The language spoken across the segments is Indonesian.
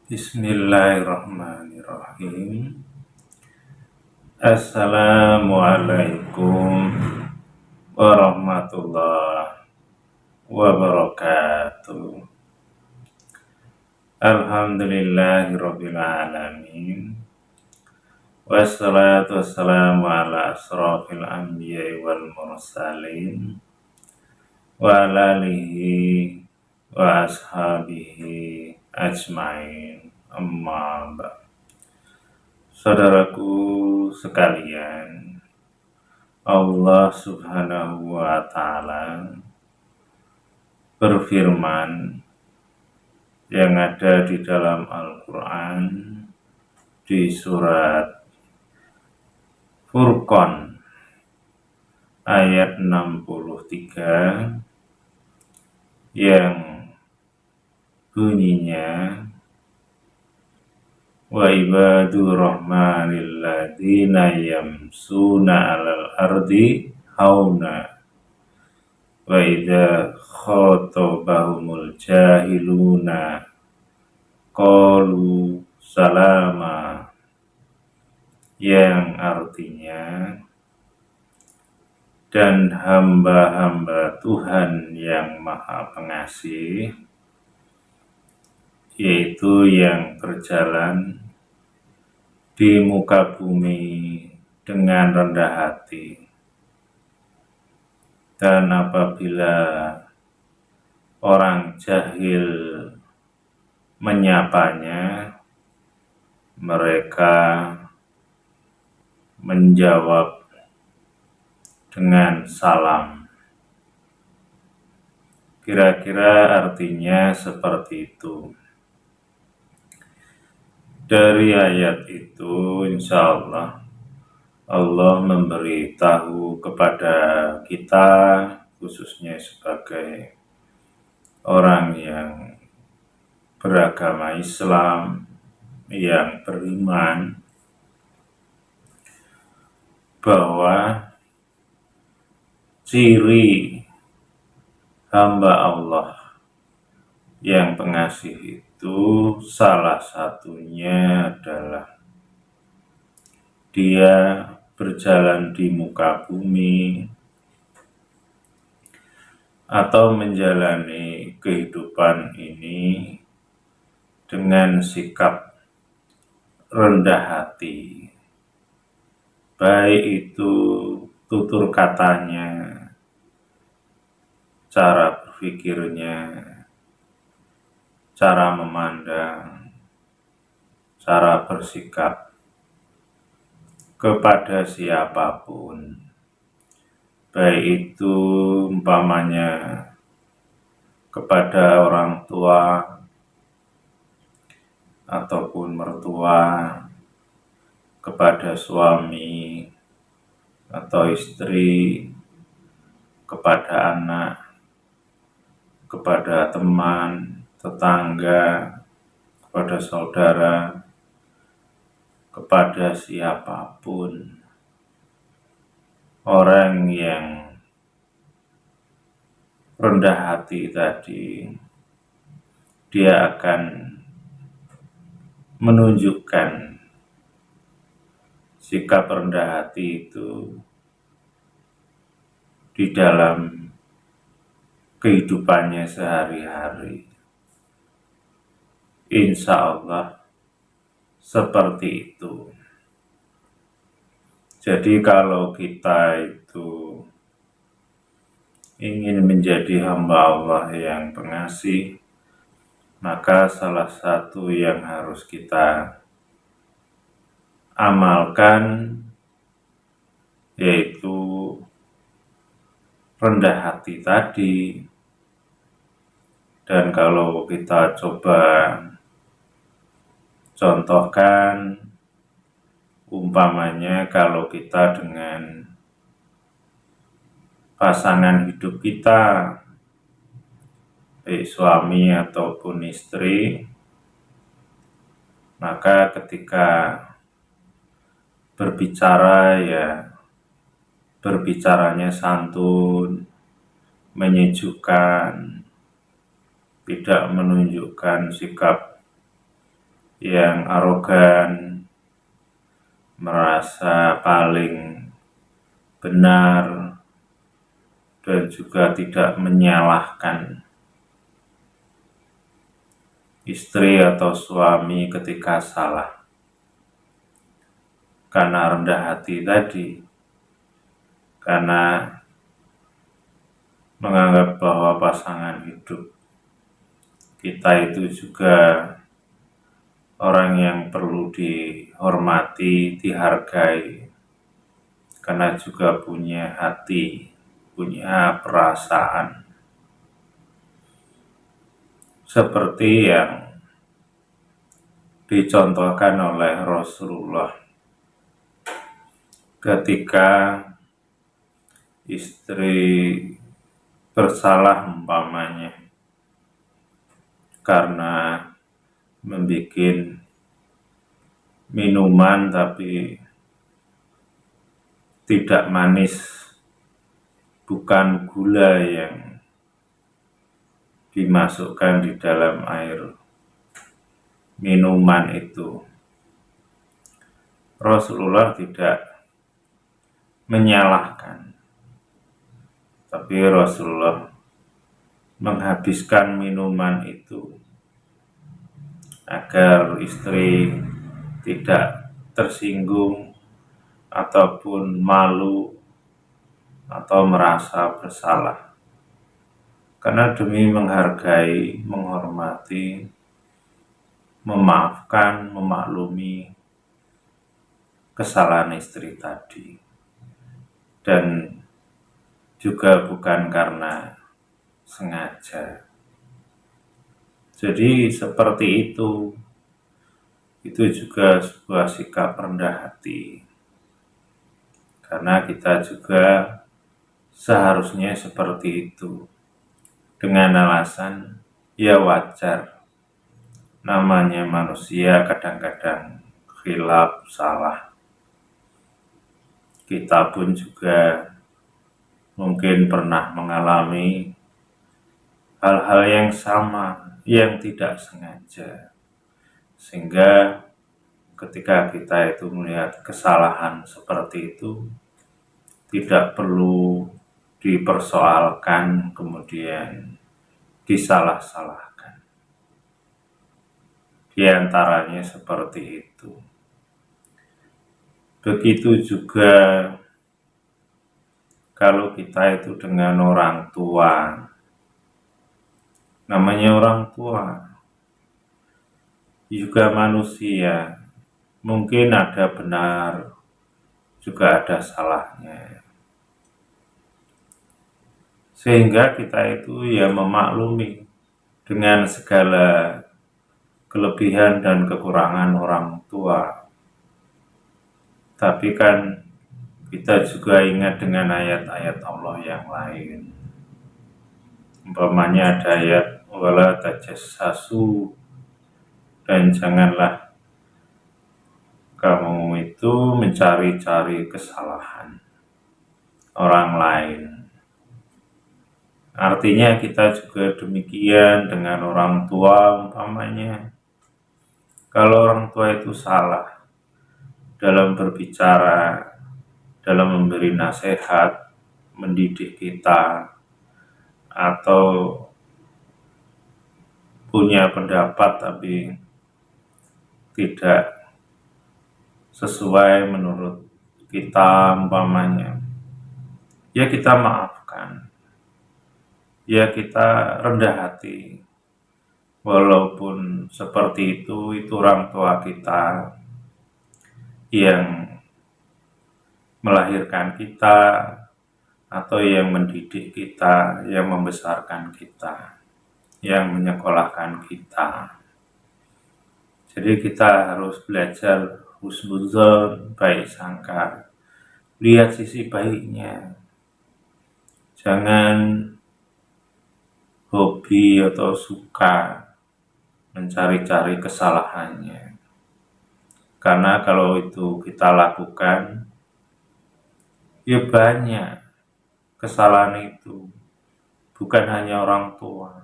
Bismillahirrahmanirrahim. Assalamualaikum warahmatullahi wabarakatuh. Alhamdulillahirabbil alamin. Wassalatu wassalamu ala asrofil anbiya'i wal mursalin wa ala alihi wa ashabihi ajmain. Amma ba'd. Saudaraku sekalian, Allah Subhanahu wa Ta'ala berfirman yang ada di dalam Al-Quran di surat Furqan ayat 63 yang bunyinya, wa ibadur rahmanil ladzina yamsuna 'alal ardi hauna wa idza khatabahumul jahiluna qalu salama, yang artinya, dan hamba-hamba Tuhan yang Maha Pengasih, yaitu yang berjalan di muka bumi dengan rendah hati, dan apabila orang jahil menyapanya, mereka menjawab dengan salam. Kira-kira artinya seperti itu. Dari ayat itu, insya Allah memberitahu kepada kita, khususnya sebagai orang yang beragama Islam, yang beriman, bahwa ciri hamba Allah yang pengasih itu salah satunya adalah dia berjalan di muka bumi atau menjalani kehidupan ini dengan sikap rendah hati, baik itu tutur katanya, cara berpikirnya, cara memandang, cara bersikap kepada siapapun, baik itu umpamanya kepada orang tua ataupun mertua, kepada suami atau istri, kepada anak, kepada teman, tetangga, kepada saudara, kepada siapapun. Orang yang rendah hati tadi, dia akan menunjukkan sikap rendah hati itu di dalam kehidupannya sehari-hari. Insya Allah seperti itu. Jadi kalau kita itu ingin menjadi hamba Allah yang pengasih, maka salah satu yang harus kita amalkan yaitu rendah hati tadi. Dan kalau kita coba contohkan, umpamanya kalau kita dengan pasangan hidup kita, baik suami ataupun istri, maka ketika berbicara ya berbicaranya santun, menyejukkan, tidak menunjukkan sikap yang arogan, merasa paling benar, dan juga tidak menyalahkan istri atau suami ketika salah. Karena rendah hati tadi, karena menganggap bahwa pasangan hidup kita itu juga orang yang perlu dihormati, dihargai, karena juga punya hati, punya perasaan. Seperti yang dicontohkan oleh Rasulullah ketika istri bersalah umpamanya karena membuat minuman tapi tidak manis, bukan gula yang dimasukkan di dalam air minuman itu. Rasulullah tidak menyalahkan, tapi Rasulullah menghabiskan minuman itu agar istri tidak tersinggung ataupun malu atau merasa bersalah, karena demi menghargai, menghormati, memaafkan, memaklumi kesalahan istri tadi, dan juga bukan karena sengaja. Jadi seperti itu juga sebuah sikap rendah hati, karena kita juga seharusnya seperti itu, dengan alasan ya wajar, namanya manusia kadang-kadang khilaf, salah. Kita pun juga mungkin pernah mengalami hal-hal yang sama, yang tidak sengaja, sehingga ketika kita itu melihat kesalahan seperti itu, tidak perlu dipersoalkan kemudian disalah-salahkan. Di antaranya seperti itu. Begitu juga kalau kita itu dengan orang tua. Namanya orang tua juga manusia, mungkin ada benar, juga ada salahnya. Sehingga kita itu ya memaklumi dengan segala kelebihan dan kekurangan orang tua. Tapi kan kita juga ingat dengan ayat-ayat Allah yang lain. Umpamanya ada ayat wala tajassasu, dan janganlah kamu itu mencari-cari kesalahan orang lain. Artinya kita juga demikian dengan orang tua umpamanya. Kalau orang tua itu salah dalam berbicara, dalam memberi nasihat, mendidik kita, atau punya pendapat tapi tidak sesuai menurut kita umpamanya, ya kita maafkan, ya kita rendah hati. Walaupun seperti itu orang tua kita yang melahirkan kita, atau yang mendidik kita, yang membesarkan kita, yang menyekolahkan kita. Jadi kita harus belajar husnuzon, baik sangka, lihat sisi baiknya. Jangan hobi atau suka mencari-cari kesalahannya, karena kalau itu kita lakukan, ya banyak kesalahan itu, bukan hanya orang tua,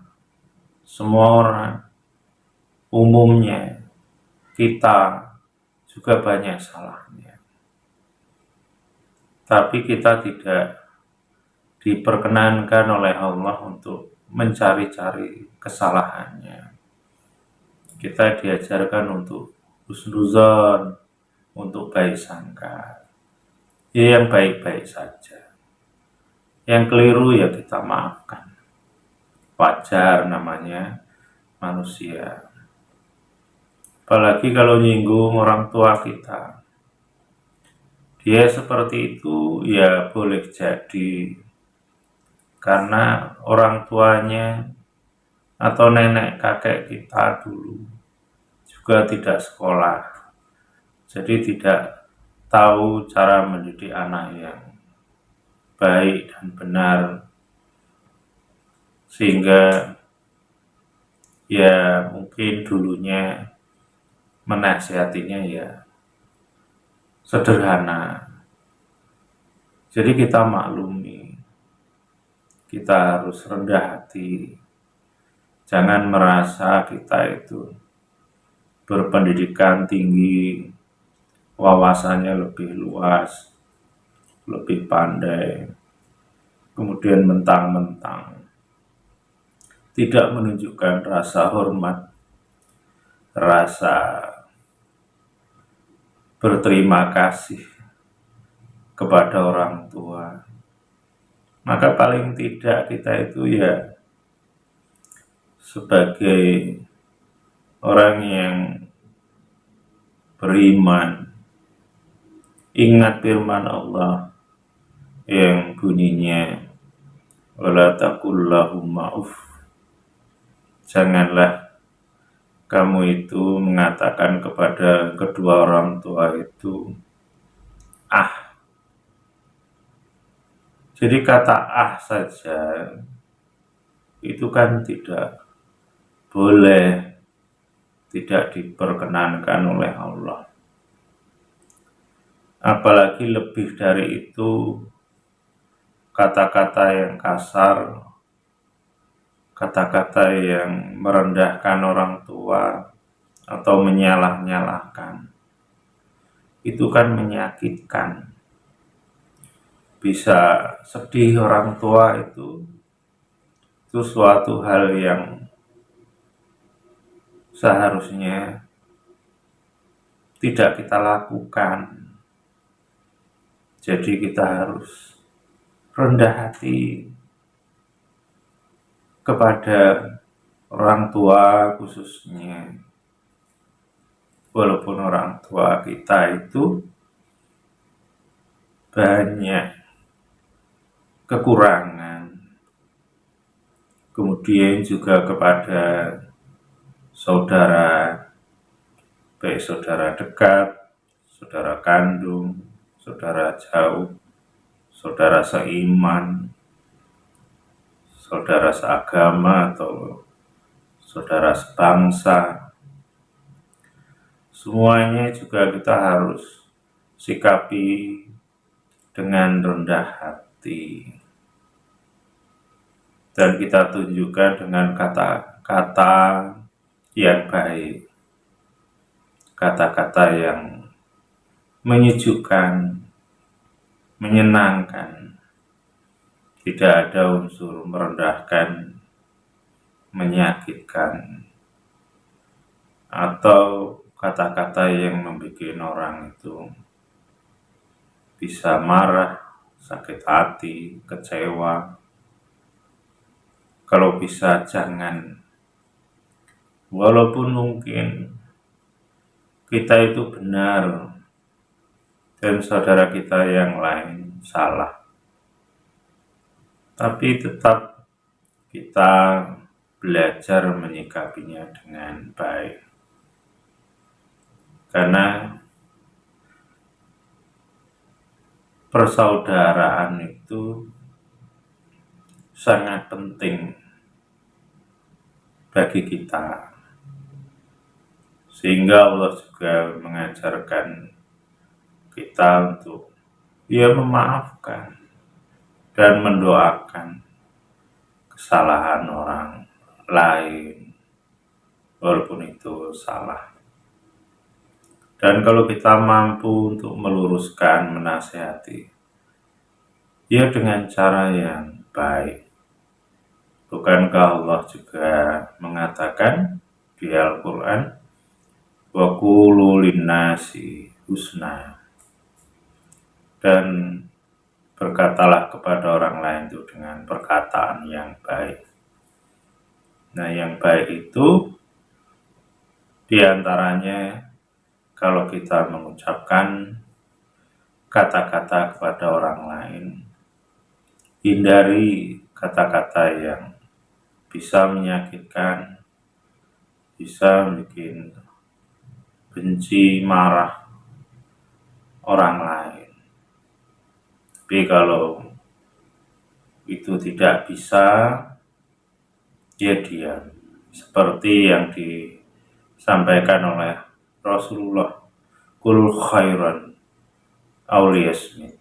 semua orang umumnya kita juga banyak salahnya. Tapi kita tidak diperkenankan oleh Allah untuk mencari-cari kesalahannya. Kita diajarkan untuk husnuzon, untuk baik sangka. Ya yang baik-baik saja. Yang keliru ya kita maafkan. Wajar namanya manusia. Apalagi kalau nyinggung orang tua kita. Dia seperti itu ya boleh jadi karena orang tuanya atau nenek kakek kita dulu juga tidak sekolah, jadi tidak tahu cara mendidik anak yang baik dan benar, sehingga ya mungkin dulunya menasihatinya ya sederhana. Jadi kita maklumi, kita harus rendah hati, jangan merasa kita itu berpendidikan tinggi, wawasannya lebih luas, lebih pandai, kemudian mentang-mentang tidak menunjukkan rasa hormat, rasa berterima kasih kepada orang tua. Maka paling tidak kita itu ya sebagai orang yang beriman, ingat firman Allah yang bunyinya wala taqul lahumma uff, janganlah kamu itu mengatakan kepada kedua orang tua itu ah. Jadi kata ah saja itu kan tidak boleh, tidak diperkenankan oleh Allah. Apalagi lebih dari itu, kata-kata yang kasar, kata-kata yang merendahkan orang tua atau menyalah-nyalahkan, itu kan menyakitkan. Bisa sedih orang tua itu suatu hal yang seharusnya tidak kita lakukan. Jadi kita harus rendah hati kepada orang tua khususnya. Walaupun orang tua kita itu banyak kekurangan. Kemudian juga kepada saudara, baik saudara dekat, saudara kandung, saudara jauh, saudara seiman, saudara seagama atau saudara sebangsa. Semuanya juga kita harus sikapi dengan rendah hati. Dan kita tunjukkan dengan kata-kata yang baik, kata-kata yang menyejukkan, menyenangkan, tidak ada unsur merendahkan, menyakitkan, atau kata-kata yang membuat orang itu bisa marah, sakit hati, kecewa. Kalau bisa jangan, walaupun mungkin kita itu benar dan saudara kita yang lain salah, tapi tetap kita belajar menyikapinya dengan baik. Karena persaudaraan itu sangat penting bagi kita, sehingga Allah juga mengajarkan kita untuk memaafkan dan mendoakan kesalahan orang lain walaupun itu salah. Dan kalau kita mampu untuk meluruskan, menasehati, ya dengan cara yang baik. Bukankah Allah juga mengatakan di Al-Quran, wa qulu linnasi husna, dan berkatalah kepada orang lain itu dengan perkataan yang baik. Nah, yang baik itu diantaranya kalau kita mengucapkan kata-kata kepada orang lain, hindari kata-kata yang bisa menyakitkan, bisa bikin benci, marah orang lain. Tapi kalau itu tidak bisa, ya diam. Seperti yang disampaikan oleh Rasulullah, kul khairan auliyasmi,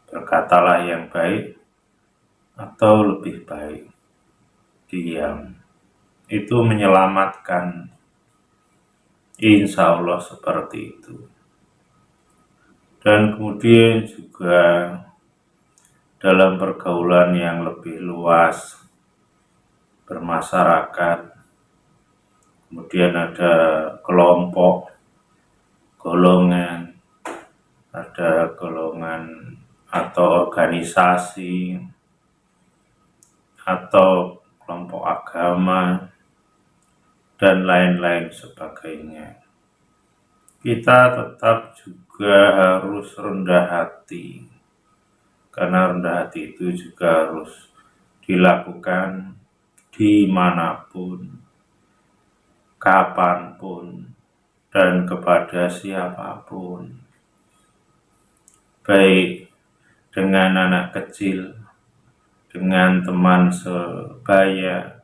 berkatalah yang baik atau lebih baik diam. Itu menyelamatkan, insya Allah seperti itu. Dan kemudian juga dalam pergaulan yang lebih luas, bermasyarakat, kemudian ada kelompok, golongan, ada golongan atau organisasi, atau kelompok agama, dan lain-lain sebagainya. Kita tetap juga harus rendah hati, karena rendah hati itu juga harus dilakukan dimanapun, kapanpun, dan kepada siapapun, baik dengan anak kecil, dengan teman sebaya,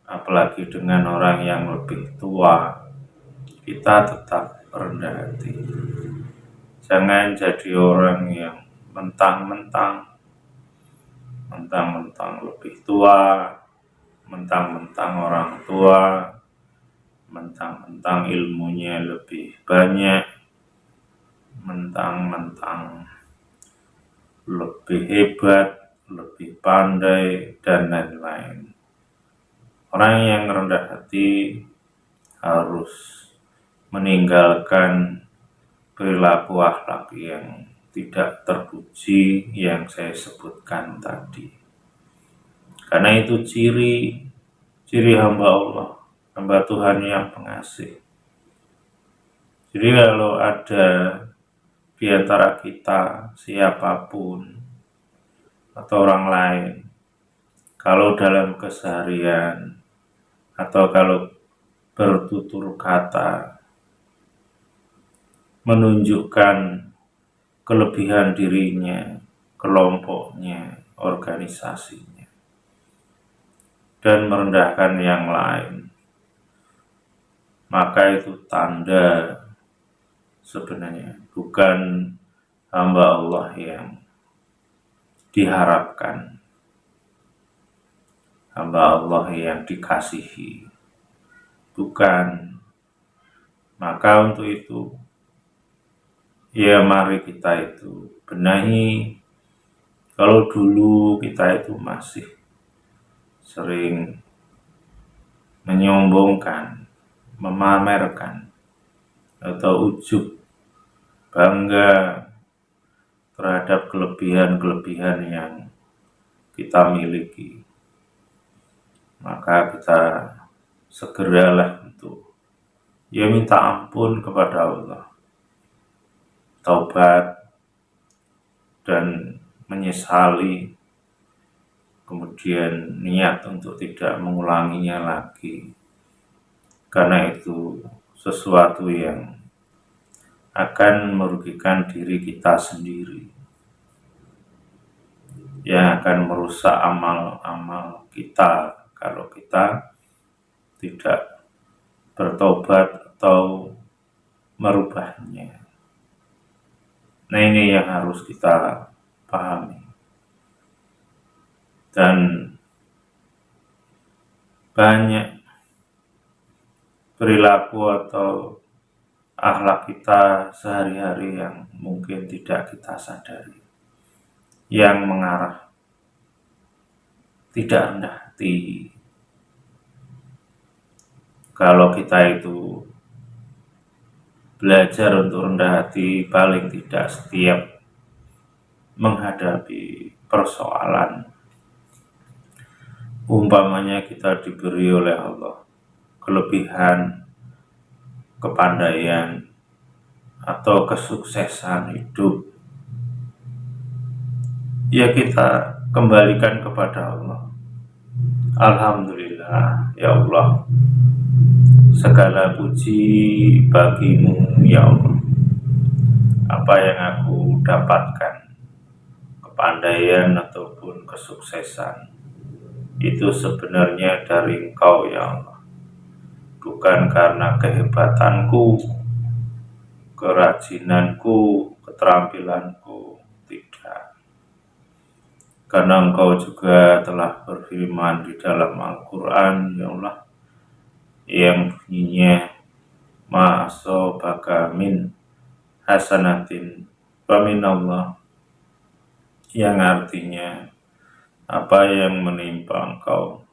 apalagi dengan orang yang lebih tua. Kita tetap rendah hati. Jangan jadi orang yang mentang-mentang lebih tua, mentang-mentang orang tua, mentang-mentang ilmunya lebih banyak, mentang-mentang lebih hebat, lebih pandai, dan lain-lain. Orang yang rendah hati harus meninggalkan perilaku akhlak yang tidak terpuji yang saya sebutkan tadi. Karena itu ciri hamba Allah, hamba Tuhan yang pengasih. Jadi kalau ada di antara kita, siapapun atau orang lain, kalau dalam keseharian atau kalau bertutur kata menunjukkan kelebihan dirinya, kelompoknya, organisasinya, dan merendahkan yang lain, maka itu tanda sebenarnya bukan hamba Allah yang diharapkan, hamba Allah yang dikasihi, bukan. Maka untuk itu, ya mari kita itu benahi. Kalau dulu kita itu masih sering menyombongkan, memamerkan, atau ujub, bangga terhadap kelebihan-kelebihan yang kita miliki, maka kita segeralah untuk ya minta ampun kepada Allah, taubat, dan menyesali, kemudian niat untuk tidak mengulanginya lagi, karena itu sesuatu yang akan merugikan diri kita sendiri, yang akan merusak amal-amal kita kalau kita tidak bertobat atau merubahnya. Nah, ini yang harus kita pahami. Dan banyak perilaku atau akhlak kita sehari-hari yang mungkin tidak kita sadari, yang mengarah tidak rendah hati. Kalau kita itu belajar untuk rendah hati, paling tidak setiap menghadapi persoalan, umpamanya kita diberi oleh Allah kelebihan, kepandaian, atau kesuksesan hidup, ya kita kembalikan kepada Allah. Alhamdulillah, ya Allah, segala puji bagimu, ya Allah. Apa yang aku dapatkan, kepandaian ataupun kesuksesan, itu sebenarnya dari Engkau, ya Allah. Bukan karena kehebatanku, kerajinanku, keterampilanku, tidak. Karena Engkau juga telah berfirman di dalam Al-Quran, ya Allah, yang bunyinya ma asobaka min hasanatin wa minallah, yang artinya apa yang menimpa engkau,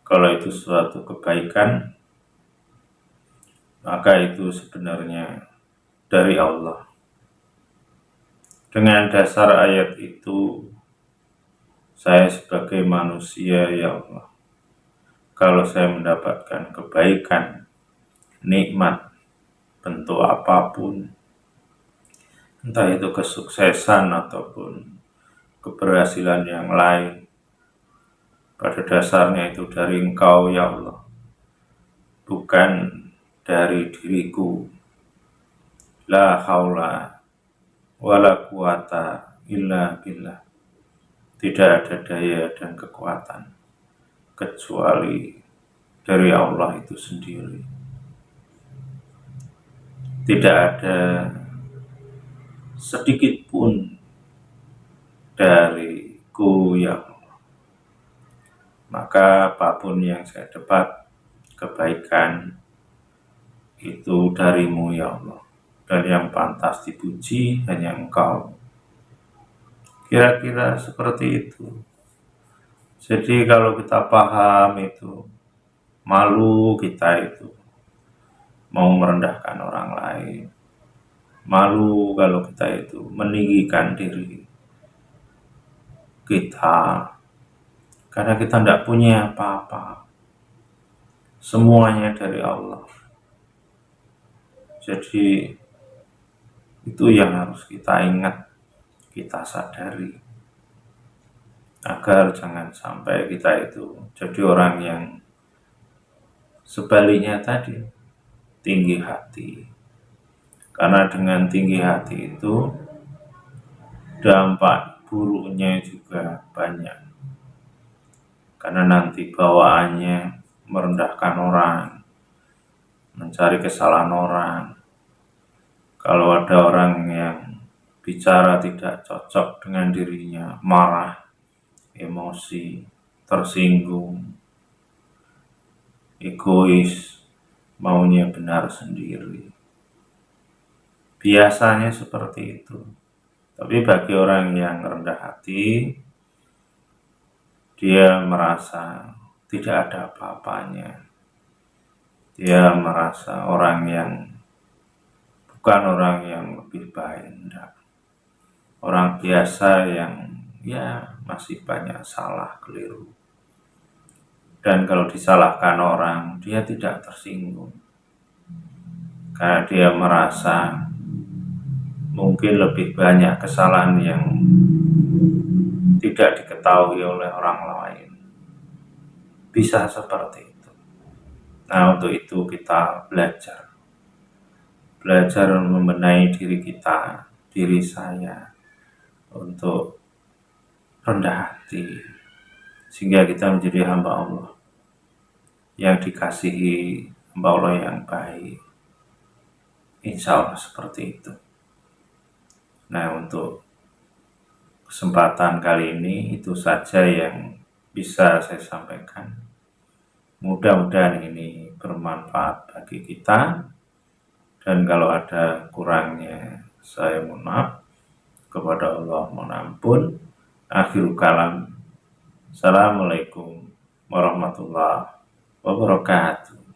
kalau itu suatu kebaikan, maka itu sebenarnya dari Allah. Dengan dasar ayat itu, saya sebagai manusia, ya Allah, kalau saya mendapatkan kebaikan, nikmat, bentuk apapun, entah itu kesuksesan ataupun keberhasilan yang lain, pada dasarnya itu dari Engkau, ya Allah, bukan dari diriku. La haula wala quwata illa billah. Tidak ada daya dan kekuatan kecuali dari Allah itu sendiri. Tidak ada sedikit pun dariku, ya Allah. Maka apapun yang saya dapat kebaikan, itu darimu, ya Allah. Dan yang pantas dipuji hanya Engkau. Kira-kira seperti itu. Jadi kalau kita paham itu, malu kita itu mau merendahkan orang lain, malu kalau kita itu meninggikan diri kita, karena kita tidak punya apa-apa, semuanya dari Allah. Jadi itu yang harus kita ingat, kita sadari, agar jangan sampai kita itu jadi orang yang sebaliknya tadi, tinggi hati. Karena dengan tinggi hati itu dampak buruknya juga banyak. Karena nanti bawaannya merendahkan orang, mencari kesalahan orang. Kalau ada orang yang bicara tidak cocok dengan dirinya, marah, emosi, tersinggung, egois, maunya benar sendiri. Biasanya seperti itu. Tapi bagi orang yang rendah hati, dia merasa tidak ada apa-apanya. Dia merasa orang yang bukan orang yang lebih baik, enggak. Orang biasa yang ya masih banyak salah, keliru. Dan kalau disalahkan orang, dia tidak tersinggung. Karena dia merasa mungkin lebih banyak kesalahan yang tidak diketahui oleh orang lain. Bisa seperti itu. Nah, untuk itu kita belajar membenahi diri kita, diri saya, untuk rendah hati, sehingga kita menjadi hamba Allah yang dikasihi, hamba Allah yang baik. Insya Allah seperti itu. Nah, untuk kesempatan kali ini itu saja yang bisa saya sampaikan. Mudah-mudahan ini bermanfaat bagi kita. dan kalau ada kurangnya saya mohon maaf. Kepada Allah mohon ampun. Akhirul kalam. Assalamualaikum warahmatullahi wabarakatuh.